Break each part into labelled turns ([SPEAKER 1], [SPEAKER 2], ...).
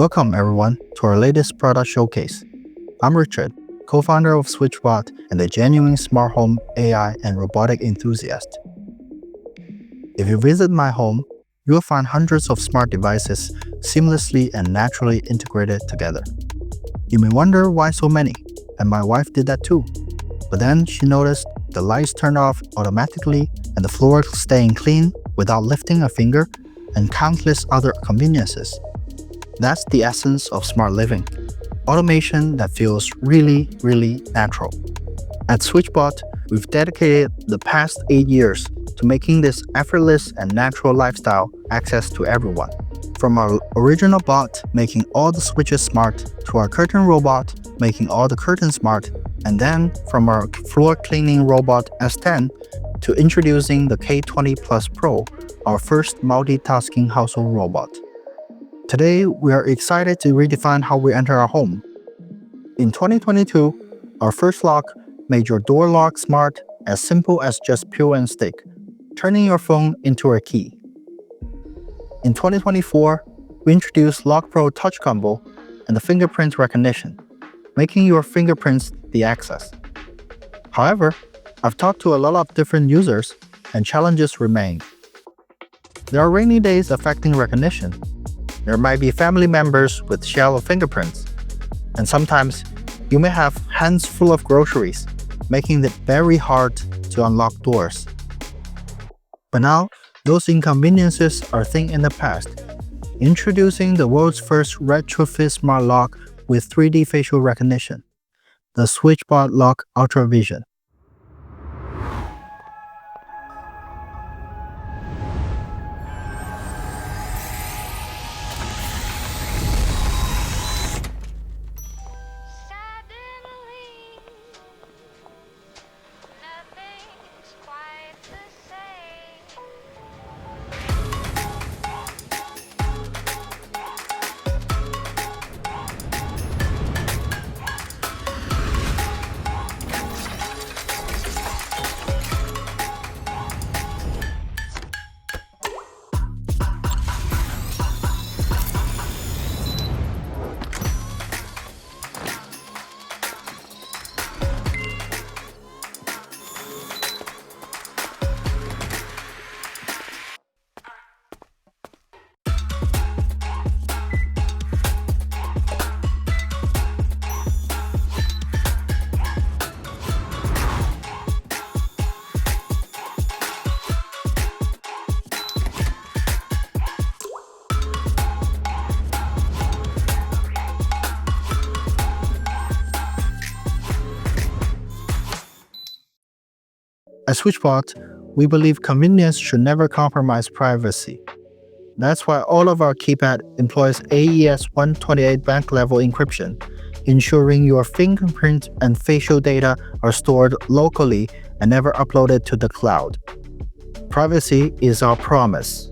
[SPEAKER 1] Welcome everyone to our latest product showcase. I'm Richard, co-founder of SwitchBot and a genuine smart home AI and robotic enthusiast. If you visit my home, you will find hundreds of smart devices seamlessly and naturally integrated together. You may wonder why so many, and my wife did that too. But then she noticed the lights turn off automatically and the floor staying clean without lifting a finger, and countless other conveniences. That's the essence of smart living. Automation that feels really natural. At SwitchBot, we've dedicated the past 8 years to making this effortless and natural lifestyle access to everyone. From our original bot making all the switches smart, to our curtain robot making all the curtains smart, and then from our floor cleaning robot S10 to introducing the K20 Plus Pro, our first multitasking household robot. Today, we are excited to redefine how we enter our home. In 2022, our first lock made your door lock smart, as simple as just peel and stick, turning your phone into a key. In 2024, we introduced Lock Pro Touch Combo and the fingerprint recognition, making your fingerprints the access. However, I've talked to a lot of different users, and challenges remain. There are rainy days affecting recognition. There might be family members with shallow fingerprints, and sometimes you may have hands full of groceries, making it very hard to unlock doors. But now, those inconveniences are a thing in the past. Introducing the world's first retrofit smart lock with 3D facial recognition, the SwitchBot Lock Ultra Vision. At SwitchBot, we believe convenience should never compromise privacy. That's why all of our Keypad employs AES 128 bank-level encryption, ensuring your fingerprint and facial data are stored locally and never uploaded to the cloud. Privacy is our promise.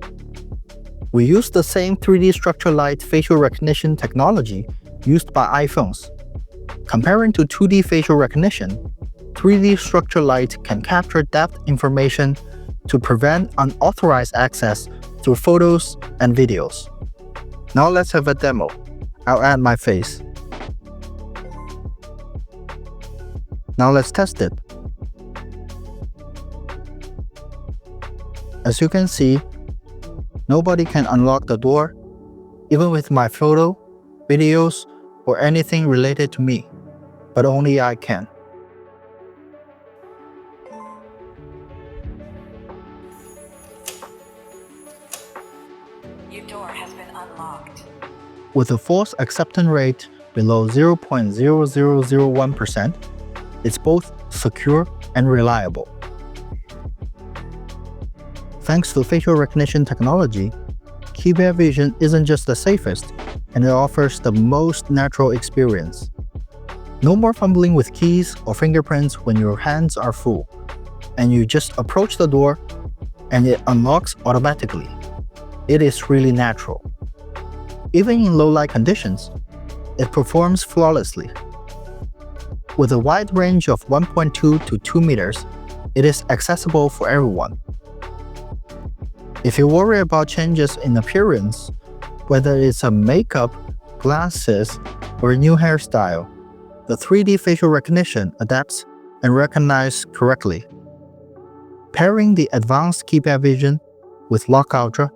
[SPEAKER 1] We use the same 3D structure light facial recognition technology used by iPhones. Comparing to 2D facial recognition, 3D structure light can capture depth information to prevent unauthorized access through photos and videos. Now let's have a demo. I'll add my face. Now let's test it. As you can see, nobody can unlock the door, even with my photo, videos, or anything related to me, but only I can.
[SPEAKER 2] Your door has been unlocked.
[SPEAKER 1] With a false acceptance rate below 0.0001%, it's both secure and reliable. Thanks to facial recognition technology, Keypad Vision isn't just the safest, and it offers the most natural experience. No more fumbling with keys or fingerprints when your hands are full, and you just approach the door and it unlocks automatically. It is really natural. Even in low light conditions, it performs flawlessly. With a wide range of 1.2 to 2 meters, it is accessible for everyone. If you worry about changes in appearance, whether it's a makeup, glasses, or a new hairstyle, the 3D facial recognition adapts and recognizes correctly. Pairing the advanced Keypad Vision with Lock Ultra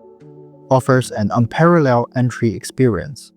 [SPEAKER 1] offers an unparalleled entry experience.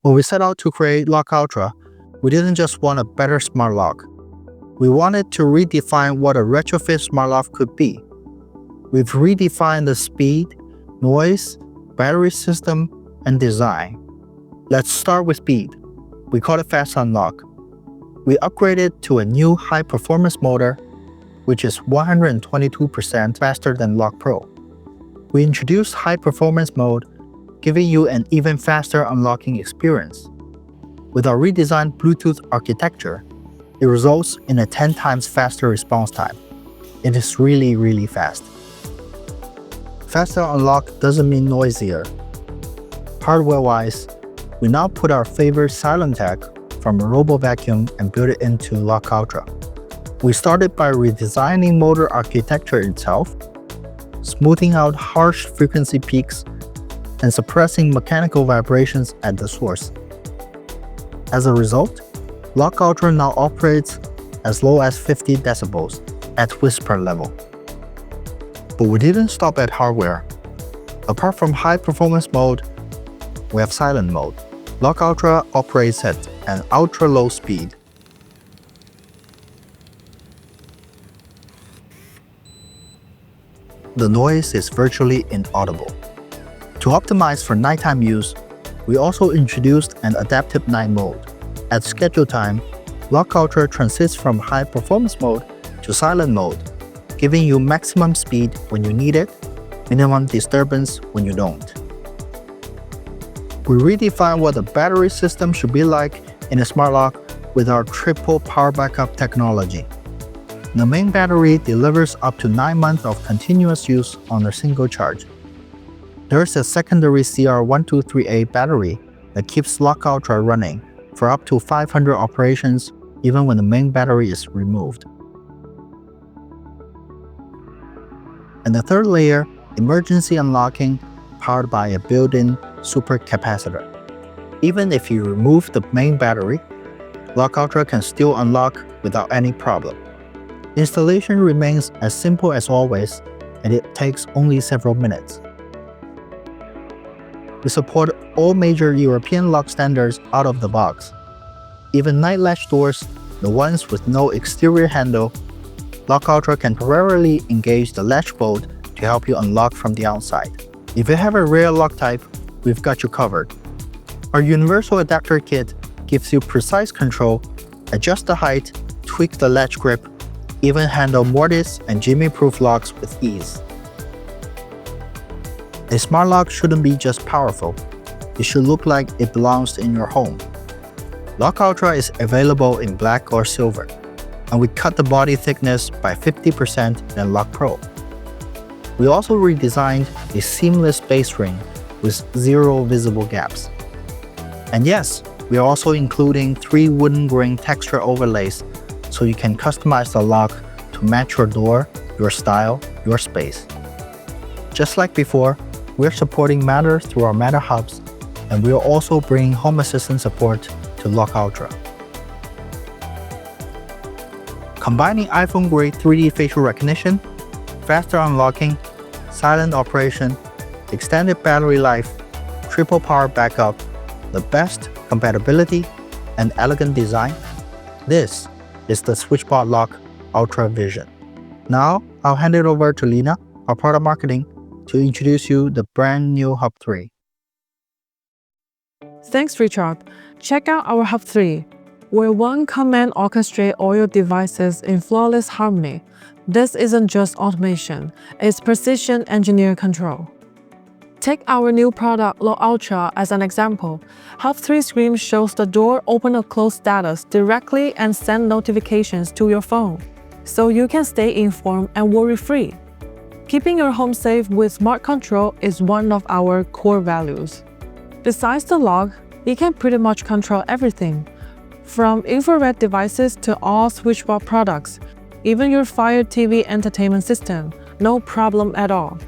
[SPEAKER 1] When we set out to create Lock Ultra, we didn't just want a better smart lock. We wanted to redefine what a retrofit smart lock could be. We've redefined the speed, noise, battery system, and design. Let's start with speed. We call it Fast Unlock. We upgraded to a new high-performance motor, which is 122% faster than Lock Pro. We introduced high-performance mode, giving you an even faster unlocking experience. With our redesigned Bluetooth architecture, it results in a 10 times faster response time. It is really fast. Faster unlock doesn't mean noisier. Hardware-wise, we now put our favorite silent tech from a RoboVacuum and built it into Lock Ultra. We started by redesigning motor architecture itself, smoothing out harsh frequency peaks, and suppressing mechanical vibrations at the source. As a result, Lock Ultra now operates as low as 50 decibels at whisper level. But we didn't stop at hardware. Apart from high performance mode, we have silent mode. Lock Ultra operates at an ultra low speed. The noise is virtually inaudible. To optimize for nighttime use, we also introduced an adaptive night mode. At schedule time, Lock Ultra transits from high performance mode to silent mode, giving you maximum speed when you need it, minimum disturbance when you don't. We redefine what the battery system should be like in a smart lock with our triple power backup technology. The main battery delivers up to 9 months of continuous use on a single charge. There's a secondary CR123A battery that keeps Lock Ultra running for up to 500 operations even when the main battery is removed. And the third layer, emergency unlocking, powered by a built-in supercapacitor. Even if you remove the main battery, Lock Ultra can still unlock without any problem. Installation remains as simple as always, and it takes only several minutes. We support all major European lock standards out of the box. Even night latch doors, the ones with no exterior handle, Lock Ultra can temporarily engage the latch bolt to help you unlock from the outside. If you have a rare lock type, we've got you covered. Our universal adapter kit gives you precise control, adjust the height, tweak the latch grip, even handle mortise and jimmy-proof locks with ease. A smart lock shouldn't be just powerful, it should look like it belongs in your home. Lock Ultra is available in black or silver, and we cut the body thickness by 50% than Lock Pro. We also redesigned a seamless base ring with 0 visible gaps. And yes, we are also including 3 wooden grain texture overlays so you can customize the lock to match your door, your style, your space. Just like before, we're supporting Matter through our Matter hubs, and we are also bringing Home Assistant support to Lock Ultra. Combining iPhone-grade 3D facial recognition, faster unlocking, silent operation, extended battery life, triple power backup, the best compatibility, and elegant design, this is the SwitchBot Lock Ultra Vision. Now, I'll hand it over to Lina, our product marketing, to introduce you the brand new Hub 3.
[SPEAKER 3] Thanks, Richard. Check out our Hub 3. where one command orchestrates all your devices in flawless harmony. This isn't just automation, it's precision engineer control. Take our new product Low Ultra as an example. Hub 3 screen shows the door open or close status directly and send notifications to your phone, so you can stay informed and worry-free. Keeping your home safe with smart control is one of our core values. Besides the lock, you can pretty much control everything, from infrared devices to all SwitchBot products, even your Fire TV entertainment system, no problem at all.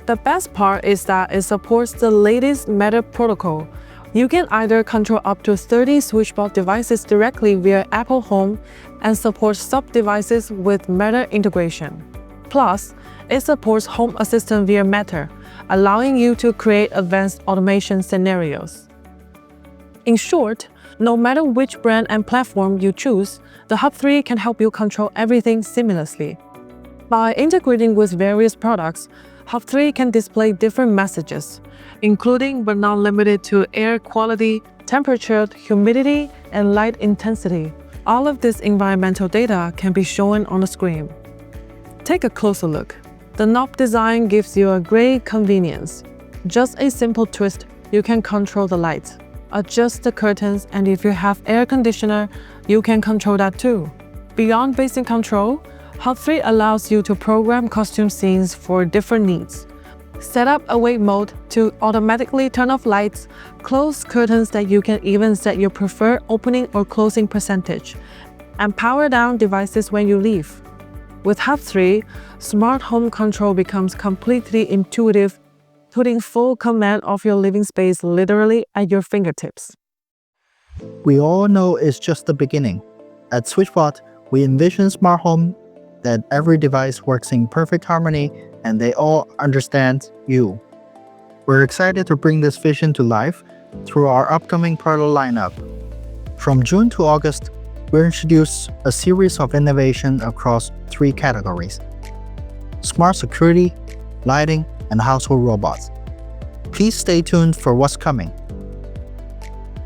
[SPEAKER 3] The best part is that it supports the latest Meta protocol. You can either control up to 30 SwitchBot devices directly via Apple Home and support sub-devices with Meta integration. Plus, it supports Home Assistant via Meta, allowing you to create advanced automation scenarios. In short, no matter which brand and platform you choose, the Hub 3 can help you control everything seamlessly. By integrating with various products, Hub 3 can display different messages, including but not limited to air quality, temperature, humidity, and light intensity. All of this environmental data can be shown on the screen. Take a closer look. The knob design gives you a great convenience. Just a simple twist, you can control the lights, adjust the curtains, and if you have air conditioner, you can control that too. Beyond basic control, Hub 3 allows you to program costume scenes for different needs. Set up awake mode to automatically turn off lights, close curtains that you can even set your preferred opening or closing percentage, and power down devices when you leave. With Hub 3, smart home control becomes completely intuitive, putting full command of your living space literally at your fingertips.
[SPEAKER 1] We all know it's just the beginning. At SwitchBot, we envision smart home that every device works in perfect harmony and they all understand you. We're excited to bring this vision to life through our upcoming product lineup. From June to August, we'll introduce a series of innovation across 3 categories: smart security, lighting, and household robots. Please stay tuned for what's coming.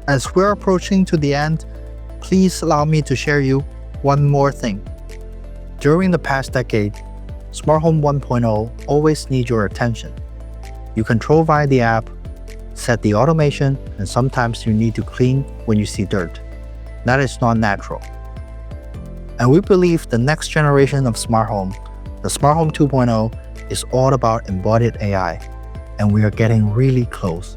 [SPEAKER 1] As we're approaching to the end, please allow me to share you one more thing. During the past decade, Smart Home 1.0 always needs your attention. You control via the app, set the automation, and sometimes you need to clean when you see dirt. That is not natural. And we believe the next generation of smart home, the Smart Home 2.0, is all about embodied AI, and we are getting really close.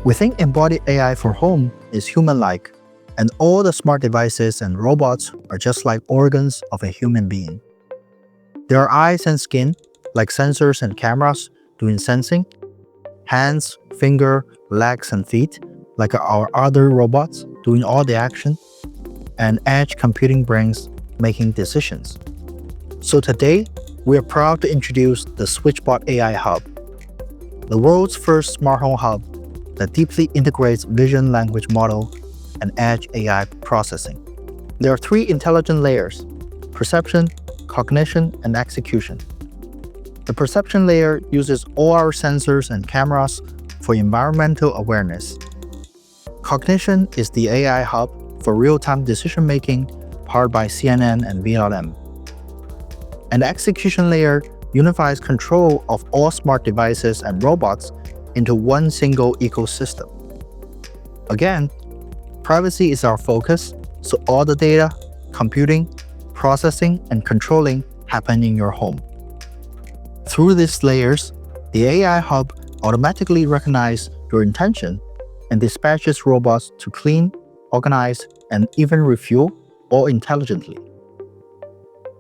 [SPEAKER 1] We think embodied AI for home is human-like, and all the smart devices and robots are just like organs of a human being. There are eyes and skin, like sensors and cameras, doing sensing, hands, finger, legs, and feet, like our other robots, doing all the action, and edge computing brains making decisions. So today, we are proud to introduce the SwitchBot AI Hub, the world's first smart home hub that deeply integrates vision language model and edge AI processing. There are 3 intelligent layers: perception, cognition, and execution. The perception layer uses all our sensors and cameras for environmental awareness. Cognition is the AI hub for real-time decision-making powered by CNN and VLM. And the execution layer unifies control of all smart devices and robots into one single ecosystem. Again, privacy is our focus, so all the data, computing, processing, and controlling happen in your home. Through these layers, the AI hub automatically recognizes your intention and dispatches robots to clean, organize, and even refuel, all intelligently.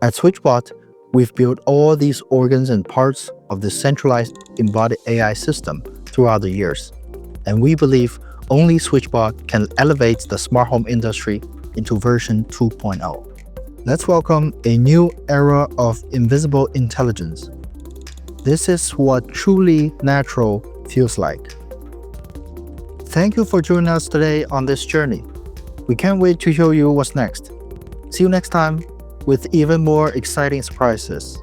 [SPEAKER 1] At SwitchBot, we've built all these organs and parts of the centralized embodied AI system throughout the years, and we believe only SwitchBot can elevate the smart home industry into version 2.0. Let's welcome a new era of invisible intelligence. This is what truly natural feels like. Thank you for joining us today on this journey. We can't wait to show you what's next. See you next time with even more exciting surprises.